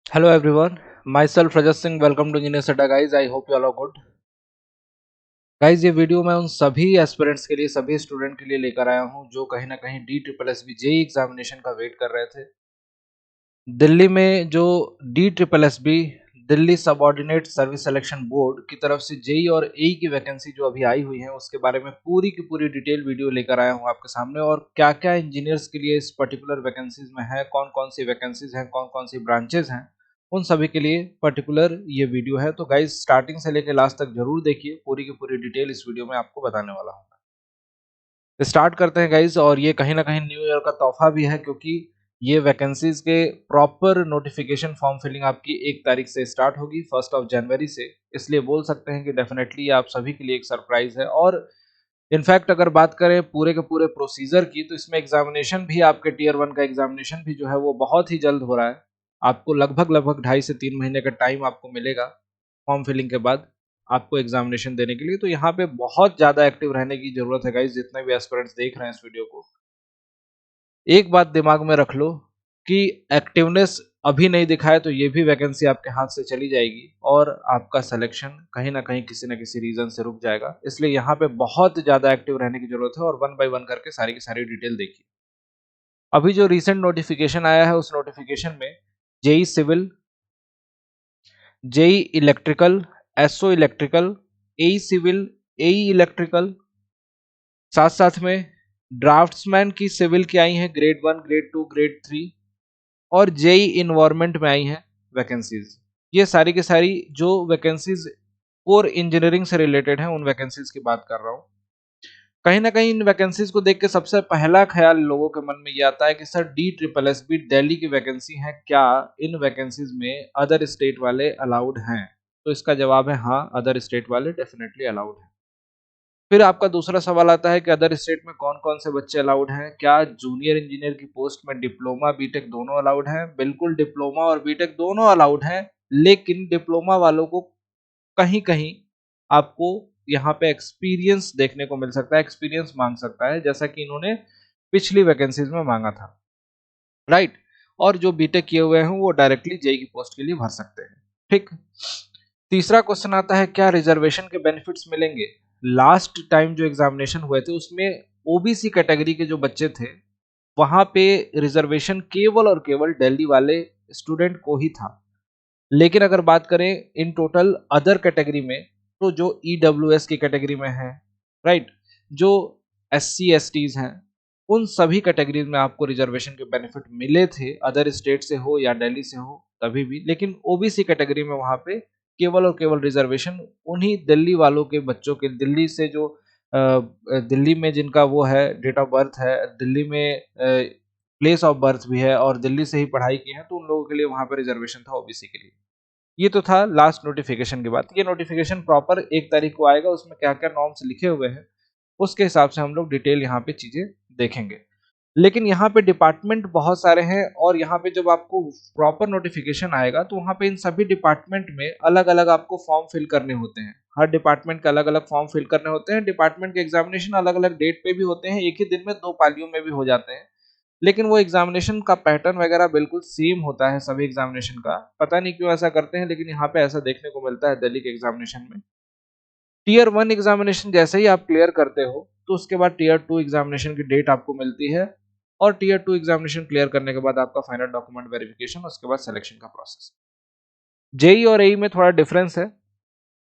Hello everyone, myself Rajat Singh. Welcome to Engineer Seta guys. I hope you all are good. Guys ये video मैं उन सभी aspirants के लिए सभी स्टूडेंट के लिए लेकर आया हूं जो कहीं ना कहीं D triple S B JE examination का वेट कर रहे थे। दिल्ली में जो D triple S B Delhi subordinate service selection board की तरफ से जेई और एई की वैकेंसी जो अभी आई हुई है उसके बारे में पूरी की पूरी डिटेल वीडियो लेकर आया हूं आपके सामने, और क्या क्या इंजीनियर्स के लिए इस पर्टिकुलर वैकेंसीज में है, कौन कौन सी वैकेंसीज हैं, कौन कौन सी ब्रांचेज हैं, उन सभी के लिए पर्टिकुलर ये वीडियो है। तो गाइज स्टार्टिंग से लेकर लास्ट तक जरूर देखिए, पूरी की पूरी डिटेल इस वीडियो में आपको बताने वाला हूँ। स्टार्ट करते हैं गाइज, और ये कहीं ना कहीं न्यू ईयर का तोहफा भी है क्योंकि ये वैकेंसीज के प्रॉपर नोटिफिकेशन फॉर्म फिलिंग आपकी 1 तारीख से स्टार्ट होगी, 1 जनवरी से। इसलिए बोल सकते हैं कि डेफिनेटली आप सभी के लिए एक सरप्राइज है। और इनफैक्ट अगर बात करें पूरे के पूरे प्रोसीजर की, तो इसमें एग्जामिनेशन भी आपके टीयर 1 का एग्जामिनेशन भी जो है वो बहुत ही जल्द हो रहा है। आपको लगभग लगभग 2.5 से 3 महीने का टाइम आपको मिलेगा फॉर्म फिलिंग के बाद आपको एग्जामिनेशन देने के लिए। तो यहाँ पे बहुत ज्यादा एक्टिव रहने की जरूरत है गाइस। जितने भी एस्पिरेंट्स देख रहे हैं इस वीडियो को, एक बात दिमाग में रख लो कि एक्टिवनेस अभी नहीं दिखाए तो ये भी वैकेंसी आपके हाथ से चली जाएगी और आपका सिलेक्शन कहीं ना कहीं किसी न किसी रीजन से रुक जाएगा। इसलिए यहाँ पे बहुत ज्यादा एक्टिव रहने की जरूरत है और वन बाय वन करके सारी की सारी डिटेल देखिए। अभी जो रिसेंट नोटिफिकेशन आया है उस नोटिफिकेशन में JE civil, JE electrical, SO electrical, AE civil, AE electrical, साथ साथ में ड्राफ्ट्समैन की सिविल की आई हैं ग्रेड 1, ग्रेड 2, ग्रेड 3, और जेई इन्वायरमेंट में आई हैं वैकेंसीज। ये सारी की सारी जो वैकेंसीज कोर इंजीनियरिंग से रिलेटेड हैं उन वैकेंसीज की बात कर रहा हूँ। कहीं ना कहीं इन वैकेंसीज को देख के सबसे पहला ख्याल लोगों के मन में ये आता है कि sir D triple S B Delhi की वैकेंसी है, क्या इन वैकेंसीज में अदर स्टेट वाले अलाउड हैं? तो इसका जवाब है हाँ, अदर स्टेट वाले डेफिनेटली अलाउड हैं। फिर आपका दूसरा सवाल आता है कि अदर स्टेट में कौन कौन से बच्चे अलाउड हैं? क्या जूनियर इंजीनियर की पोस्ट में डिप्लोमा बीटेक दोनों अलाउड हैं? बिल्कुल, डिप्लोमा और बीटेक दोनों अलाउड हैं, लेकिन डिप्लोमा वालों को कहीं कहीं आपको यहाँ पे एक्सपीरियंस देखने को मिल सकता है, एक्सपीरियंस मांग सकता है, जैसा कि इन्होंने पिछली वैकेंसीज में मांगा था, राइट। और जो बीटेक किए हुए हैं वो डायरेक्टली जेई की पोस्ट के लिए भर सकते हैं। ठीक। तीसरा क्वेश्चन आता है, क्या रिजर्वेशन के बेनिफिट्स मिलेंगे? लास्ट टाइम जो एग्जामिनेशन हुए थे उसमें ओबीसी कैटेगरी के जो बच्चे थे वहां पे रिजर्वेशन केवल और केवल दिल्ली वाले स्टूडेंट को ही था। लेकिन अगर बात करें इन टोटल अदर कैटेगरी में, तो जो ईडब्ल्यूएस की कैटेगरी में है, राइट, जो एससी एसटीज हैं, उन सभी कैटेगरीज में आपको रिजर्वेशन के बेनिफिट मिले थे, अदर स्टेट से हो या दिल्ली से हो तभी भी। लेकिन ओबीसी कैटेगरी में वहां पे केवल और केवल रिजर्वेशन उन्हीं दिल्ली वालों के बच्चों के, दिल्ली से जो दिल्ली में जिनका वो है डेट ऑफ बर्थ है, दिल्ली में प्लेस ऑफ बर्थ भी है और दिल्ली से ही पढ़ाई की है, तो उन लोगों के लिए वहां पर रिजर्वेशन था ओबीसी के लिए। ये तो था लास्ट नोटिफिकेशन की बात। ये नोटिफिकेशन प्रॉपर 1 तारीख को आएगा, उसमें क्या क्या नॉर्म्स लिखे हुए हैं उसके हिसाब से हम लोग डिटेल यहाँ पे चीजें देखेंगे। लेकिन यहाँ पे डिपार्टमेंट बहुत सारे हैं और यहाँ पे जब आपको प्रॉपर नोटिफिकेशन आएगा तो वहाँ पे इन सभी डिपार्टमेंट में अलग अलग आपको फॉर्म फिल करने होते हैं। हर डिपार्टमेंट का अलग अलग फॉर्म फिल करने होते हैं। डिपार्टमेंट के एग्जामिनेशन अलग अलग डेट पे भी होते हैं, एक ही दिन में 2 पालियों में भी हो जाते हैं। लेकिन वो एग्जामिनेशन का पैटर्न वगैरह बिल्कुल सेम होता है सभी एग्जामिनेशन का। पता नहीं क्यों ऐसा करते हैं, लेकिन यहाँ पे ऐसा देखने को मिलता है दिल्ली के एग्जामिनेशन में। टीयर 1 एग्जामिनेशन जैसे ही आप क्लियर करते हो तो उसके बाद टीयर 2 एग्जामिनेशन की डेट आपको मिलती है, और टीयर 2 एग्जामिनेशन क्लियर करने के बाद आपका फाइनल डॉक्यूमेंट वेरिफिकेशन, उसके बाद सिलेक्शन का प्रोसेस। जेई और एई में थोड़ा डिफरेंस है।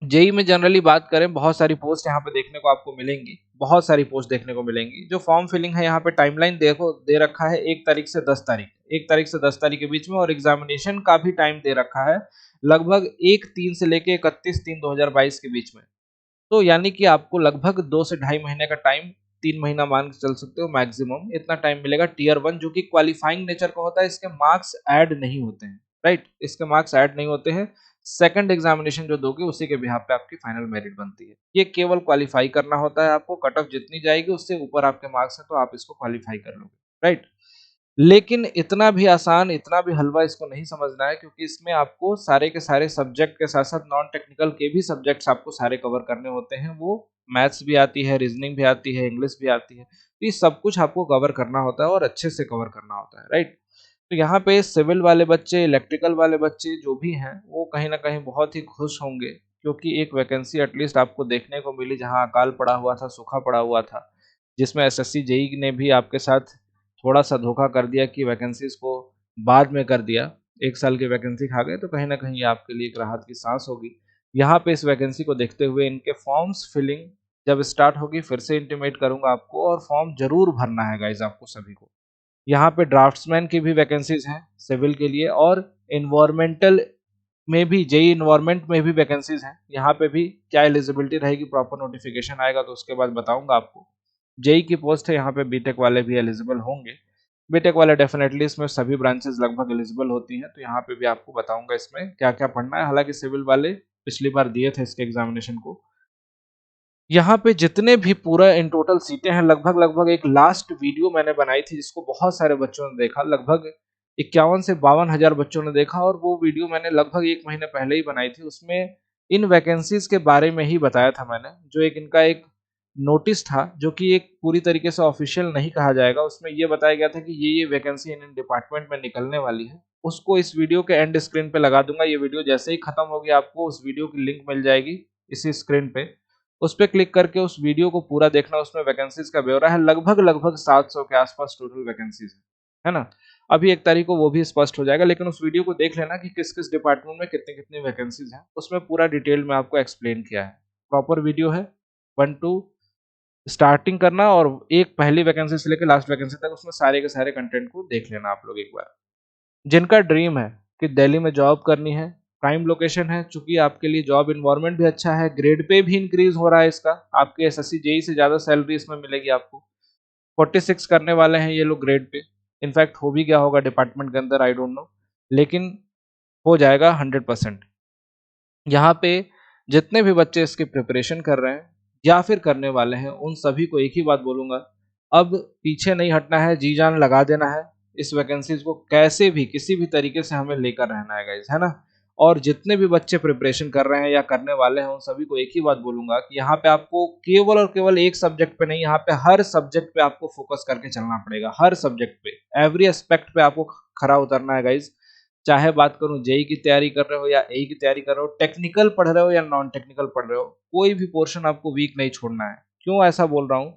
जेई में जनरली बात करें, बहुत सारी पोस्ट यहाँ पे देखने को आपको मिलेंगी, बहुत सारी पोस्ट देखने को मिलेंगी। जो फॉर्म फिलिंग है यहाँ पे टाइमलाइन देखो दे रखा है 1 तारीख से 10 तारीख, 1 तारीख से 10 तारीख के बीच में, और एग्जामिनेशन का भी टाइम दे रखा है लगभग 1/3 से लेके 31/3/2022 के बीच में। तो यानी कि आपको लगभग 2 से ढाई महीने का टाइम, 3 महीना मान के चल सकते हो मैक्सिमम, इतना टाइम मिलेगा। टीयर 1 जो कि क्वालिफाइंग नेचर का होता है, इसके मार्क्स ऐड नहीं होते हैं, राइट, इसके मार्क्स ऐड नहीं होते हैं। सेकंड एग्जामिनेशन जो दोगे उसी के बिहाफ पे आपकी फाइनल मेरिट बनती है। ये केवल क्वालिफाई करना होता है आपको, कट ऑफ जितनी जाएगी उससे ऊपर आपके मार्क्स है तो आप इसको क्वालिफाई कर लोगे, राइट। लेकिन इतना भी आसान, इतना भी हलवा इसको नहीं समझना है, क्योंकि इसमें आपको सारे के सारे सब्जेक्ट के साथ साथ नॉन टेक्निकल के भी सब्जेक्ट्स आपको सारे कवर करने होते हैं। वो मैथ्स भी आती है, रीजनिंग भी आती है, इंग्लिश भी आती है, तो ये सब कुछ आपको कवर करना होता है और अच्छे से कवर करना होता है, राइट। तो यहाँ पे सिविल वाले बच्चे, इलेक्ट्रिकल वाले बच्चे जो भी हैं वो कहीं ना कहीं बहुत ही खुश होंगे, क्योंकि एक वैकेंसी एटलीस्ट आपको देखने को मिली जहाँ अकाल पड़ा हुआ था, सूखा पड़ा हुआ था, जिसमें एसएससी जेई ने भी आपके साथ थोड़ा सा धोखा कर दिया कि वैकेंसीज को बाद में कर दिया, 1 साल की वैकेंसी खा गए। तो कहीं ना कहीं ये आपके लिए एक राहत की सांस होगी। यहाँ पे इस वैकेंसी को देखते हुए इनके फॉर्म्स फिलिंग जब स्टार्ट होगी फिर से इंटीमेट करूंगा आपको, और फॉर्म जरूर भरना है गाइज आपको सभी को। यहाँ पे ड्राफ्ट्समैन की भी वैकेंसीज हैं सिविल के लिए, और इन्वायरमेंटल में भी, जेई इन्वायरमेंट में भी वैकेंसीज हैं। यहाँ पे भी क्या एलिजिबिलिटी रहेगी, प्रॉपर नोटिफिकेशन आएगा तो उसके बाद बताऊंगा आपको। जेई की पोस्ट है, यहाँ पे बीटेक वाले भी एलिजिबल होंगे। बीटेक वाले डेफिनेटली, इसमें सभी ब्रांचेस लगभग एलिजिबल होती हैं, तो यहाँ पे भी आपको बताऊंगा इसमें क्या क्या पढ़ना है। हालांकि सिविल वाले पिछली बार दिए थे इसके एग्जामिनेशन को। यहाँ पे जितने भी पूरा इन टोटल सीटें हैं, लगभग लगभग एक लास्ट वीडियो मैंने बनाई थी जिसको बहुत सारे बच्चों ने देखा, लगभग 51 से 52 हजार बच्चों ने देखा, और वो वीडियो मैंने लगभग 1 महीने पहले ही बनाई थी। उसमें इन वैकेंसीज के बारे में ही बताया था मैंने, जो एक इनका एक नोटिस था जो कि एक पूरी तरीके से ऑफिशियल नहीं कहा जाएगा, उसमें ये बताया गया था कि ये वैकेंसी इन डिपार्टमेंट में निकलने वाली है। उसको इस वीडियो के एंड स्क्रीन पे लगा दूंगा। ये वीडियो जैसे ही खत्म होगी आपको उस वीडियो की लिंक मिल जाएगी इसी स्क्रीन पे, उस पर क्लिक करके उस वीडियो को पूरा देखना। उसमें वैकेंसीज का ब्यौरा है, लगभग लगभग 700 के आसपास टोटल वैकेंसीज है ना। अभी 1 तारीख को वो भी स्पष्ट हो जाएगा, लेकिन उस वीडियो को देख लेना कि किस किस डिपार्टमेंट में कितनी कितनी वैकेंसीज हैं, उसमें पूरा डिटेल में आपको एक्सप्लेन किया है। प्रॉपर वीडियो है, 1 to स्टार्टिंग करना, और एक पहली वैकेंसी से लेकर लास्ट वैकेंसी तक उसमें सारे के सारे कंटेंट को देख लेना आप लोग एक बार। जिनका ड्रीम है कि दिल्ली में जॉब करनी है, प्राइम लोकेशन है, चूंकि आपके लिए जॉब इन्वायरमेंट भी अच्छा है, ग्रेड पे भी इंक्रीज हो रहा है इसका, आपके एसएससी जेई से ज्यादा सैलरी इसमें मिलेगी आपको। 46 करने वाले हैं ये लोग ग्रेड पे, इनफैक्ट हो भी गया होगा डिपार्टमेंट के अंदर, आई डोंट नो, लेकिन हो जाएगा 100%। यहाँ पे जितने भी बच्चे इसकी प्रिपरेशन कर रहे हैं या फिर करने वाले हैं, उन सभी को एक ही बात बोलूंगा, अब पीछे नहीं हटना है, जी जान लगा देना है। इस वैकेंसीज को कैसे भी किसी भी तरीके से हमें लेकर रहना है गाइस, है ना। और जितने भी बच्चे प्रिपरेशन कर रहे हैं या करने वाले हैं, उन सभी को एक ही बात बोलूंगा कि यहाँ पे आपको केवल और केवल एक सब्जेक्ट पे नहीं, यहाँ पे हर सब्जेक्ट पे आपको फोकस करके चलना पड़ेगा। हर सब्जेक्ट पे, एवरी एस्पेक्ट पे आपको खरा उतरना है गाइज। चाहे बात करूं जेई की तैयारी कर रहे हो या ए की तैयारी कर रहे हो, टेक्निकल पढ़ रहे हो या नॉन टेक्निकल पढ़ रहे हो, कोई भी पोर्शन आपको वीक नहीं छोड़ना है। क्यों ऐसा बोल रहा हूं,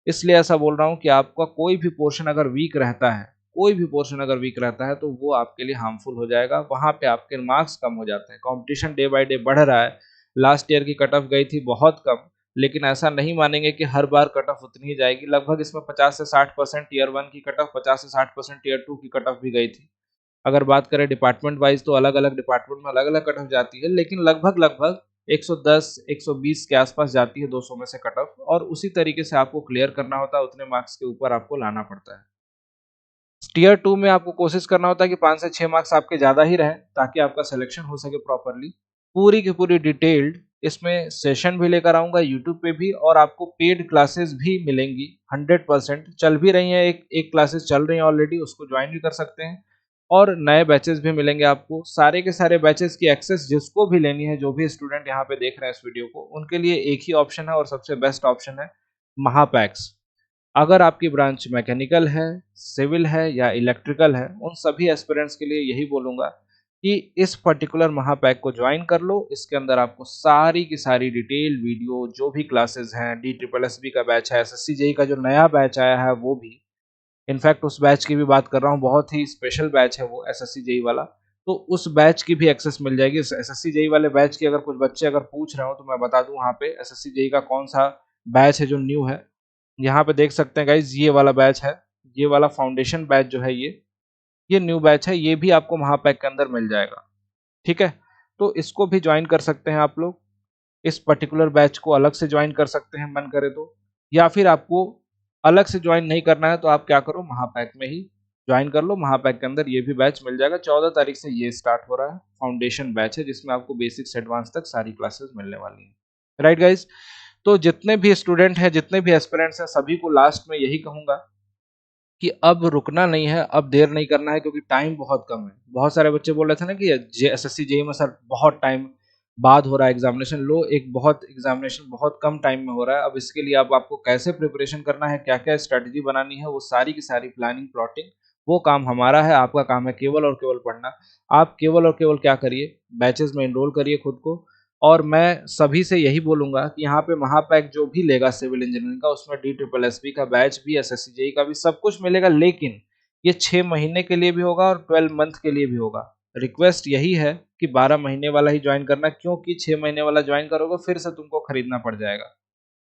इसलिए ऐसा बोल रहा हूं कि आपका कोई भी पोर्शन अगर वीक रहता है, कोई भी पोर्शन अगर वीक रहता है तो वो आपके लिए हार्मफुल हो जाएगा, वहां पे आपके मार्क्स कम हो जाते हैं। कंपटीशन डे बाय डे बढ़ रहा है। लास्ट ईयर की कट ऑफ गई थी बहुत कम, लेकिन ऐसा नहीं मानेंगे कि हर बार कट ऑफ उतनी ही जाएगी। लगभग इसमें 50 से 60% टीयर 1 की कट ऑफ, 50 से 60% टीयर 2 की कट ऑफ भी गई थी। अगर बात करें डिपार्टमेंट वाइज तो अलग अलग डिपार्टमेंट में अलग अलग कट ऑफ जाती है, लेकिन लगभग लगभग 110 120 के आसपास जाती है 200 में से कट ऑफ, और उसी तरीके से आपको क्लियर करना होता है, उतने मार्क्स के ऊपर आपको लाना पड़ता है। टीयर 2 में आपको कोशिश करना होता है कि 5 से 6 मार्क्स आपके ज्यादा ही रहे, ताकि आपका सिलेक्शन हो सके प्रॉपरली। पूरी की पूरी डिटेल्ड इसमें सेशन भी लेकर आऊंगा यूट्यूब पे भी, और आपको पेड क्लासेस भी मिलेंगी 100%। चल भी रही हैं, एक क्लासेस चल रही हैं ऑलरेडी, उसको ज्वाइन भी कर सकते हैं, और नए बैचेस भी मिलेंगे आपको। सारे के सारे बैचेस की एक्सेस जिसको भी लेनी है, जो भी स्टूडेंट यहाँ पे देख रहे हैं इस वीडियो को, उनके लिए एक ही ऑप्शन है और सबसे बेस्ट ऑप्शन है, महापैक्स। अगर आपकी ब्रांच मैकेनिकल है, सिविल है या इलेक्ट्रिकल है, उन सभी एस्पिरेंट्स के लिए यही बोलूंगा कि इस पर्टिकुलर महापैक को ज्वाइन कर लो। इसके अंदर आपको सारी की सारी डिटेल वीडियो, जो भी क्लासेस हैं, DSSB का बैच है, एसएससी जेई का जो नया बैच आया है वो भी, इनफैक्ट उस बैच की भी बात कर रहा हूँ, बहुत ही स्पेशल बैच है वो एसएससी जेई वाला, तो उस बैच की भी एक्सेस मिल जाएगी। एसएससी जेई वाले बैच की अगर कुछ बच्चे अगर पूछ रहे हो तो मैं बता दूं, वहाँ पे एसएससी जेई का कौन सा बैच है जो न्यू है। यहाँ पे देख सकते हैं गाइज, ये वाला बैच है, ये वाला फाउंडेशन बैच जो है, ये न्यू बैच है, ये भी आपको महापैक के अंदर मिल जाएगा। ठीक है, तो इसको भी ज्वाइन कर सकते हैं आप लोग। इस पर्टिकुलर बैच को अलग से ज्वाइन कर सकते हैं मन करे तो, या फिर आपको अलग से ज्वाइन नहीं करना है तो आप क्या करो, महापैक में ही ज्वाइन कर लो। महापैक के अंदर ये भी बैच मिल जाएगा। 14 तारीख से ये स्टार्ट हो रहा है, फाउंडेशन बैच है, जिसमें आपको बेसिक से एडवांस तक सारी क्लासेस मिलने वाली हैं। राइट गाइज, तो जितने भी स्टूडेंट हैं, जितने भी एस्पिरेंट्स हैं, सभी को लास्ट में यही कहूंगा कि अब रुकना नहीं है, अब देर नहीं करना है, क्योंकि टाइम बहुत कम है। बहुत सारे बच्चे बोल रहे थे ना कि एसएससी जेई में सर बहुत टाइम बाद हो रहा है एग्जामिनेशन, लो एक बहुत एग्जामिनेशन बहुत कम टाइम में हो रहा है। अब इसके लिए अब आपको कैसे प्रिपरेशन करना है, क्या क्या स्ट्रेटजी बनानी है, वो सारी की सारी प्लानिंग प्लॉटिंग वो काम हमारा है, आपका काम है केवल और केवल पढ़ना। आप केवल और केवल क्या करिए, बैचेस में एनरोल करिए खुद को। और मैं सभी से यही बोलूंगा कि यहाँ पे महापैक जो भी लेगा सिविल इंजीनियरिंग का, उसमें DSSB का बैच भी, SSC JEE का भी सब कुछ मिलेगा, लेकिन ये 6 महीने के लिए भी होगा और 12 मंथ के लिए भी होगा। रिक्वेस्ट यही है कि 12 महीने वाला ही ज्वाइन करना, क्योंकि 6 महीने वाला ज्वाइन करोगे फिर से तुमको खरीदना पड़ जाएगा,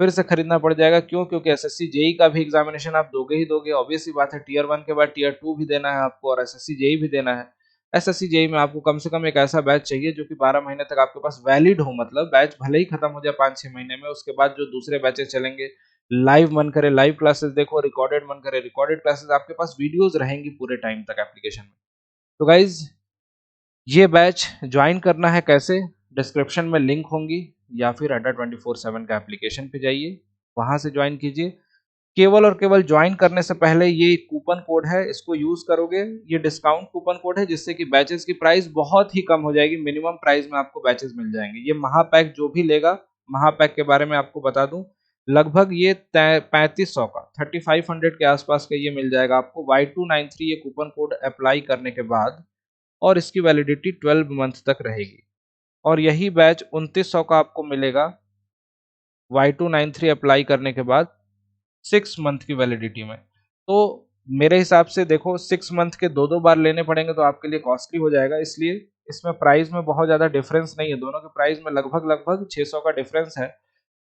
फिर से खरीदना पड़ जाएगा। क्यों? क्योंकि SSC JEE का भी एग्जामिनेशन आप दोगे ही दोगे, ऑब्वियस सी बात है। टीयर 1 के बाद टीयर 2 भी देना है आपको और SSC JEE भी देना है। SSC JEE में आपको कम से कम एक ऐसा बैच चाहिए जो कि 12 महीने तक आपके पास वैलिड हो, मतलब बैच भले ही खत्म हो जाए 5-6 महीने में, उसके बाद जो दूसरे बैचेस चलेंगे, लाइव मन करे लाइव क्लासेस देखो, रिकॉर्डेड मन करे रिकॉर्डेड क्लासेस, आपके पास वीडियोज रहेंगी पूरे टाइम तक एप्लीकेशन में। तो गाइज, ये बैच ज्वाइन करना है कैसे? डिस्क्रिप्शन में लिंक होंगी, या फिर अड्डा 24/7 का एप्लीकेशन पे जाइए, वहां से ज्वाइन कीजिए। केवल और केवल ज्वाइन करने से पहले ये कूपन कोड है, इसको यूज करोगे, ये डिस्काउंट कूपन कोड है, जिससे कि बैचेस की प्राइस बहुत ही कम हो जाएगी, मिनिमम प्राइस में आपको बैचेस मिल जाएंगे। ये महापैक जो भी लेगा, महापैक के बारे में आपको बता दूं, लगभग ये 3500 का, 3500 के आसपास का ये मिल जाएगा आपको Y293 ये कूपन कोड अप्लाई करने के बाद, और इसकी वैलिडिटी 12 मंथ तक रहेगी। और यही बैच 2900 का आपको मिलेगा Y293 अप्लाई करने के बाद 6 मंथ की वैलिडिटी में। तो मेरे हिसाब से देखो, 6 मंथ के 2-2 बार लेने पड़ेंगे तो आपके लिए कॉस्टली हो जाएगा, इसलिए इसमें प्राइस में बहुत ज़्यादा डिफरेंस नहीं है, दोनों के प्राइस में लगभग 600 का डिफरेंस है।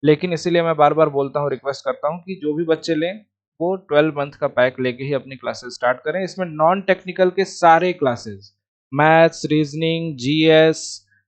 लेकिन इसीलिए मैं बार बार बोलता हूँ, रिक्वेस्ट करता हूँ कि जो भी बच्चे लें वो 12 मंथ का पैक लेके ही अपनी क्लासेस स्टार्ट करें। इसमें नॉन टेक्निकल के सारे क्लासेस, मैथ्स, रीजनिंग, GS,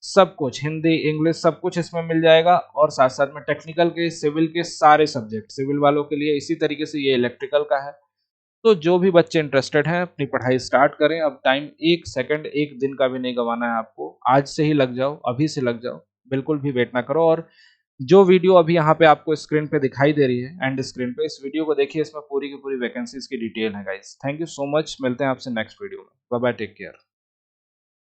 सब कुछ, हिंदी, इंग्लिश, सब कुछ इसमें मिल जाएगा। और साथ साथ में टेक्निकल के, सिविल के सारे सब्जेक्ट सिविल वालों के लिए, इसी तरीके से ये इलेक्ट्रिकल का है। तो जो भी बच्चे इंटरेस्टेड हैं अपनी पढ़ाई स्टार्ट करें। अब टाइम 1 सेकंड 1 दिन का भी नहीं गंवाना है आपको, आज से ही लग जाओ, अभी से लग जाओ, बिल्कुल भी वेट ना करो। और जो वीडियो अभी यहाँ पे आपको स्क्रीन पे दिखाई दे रही है, एंड स्क्रीन पे, इस वीडियो को देखिए, इसमें पूरी की पूरी वैकेंसीज की डिटेल है guys. Thank you so much, मिलते हैं आपसे नेक्स्ट वीडियो में। Bye bye, take care.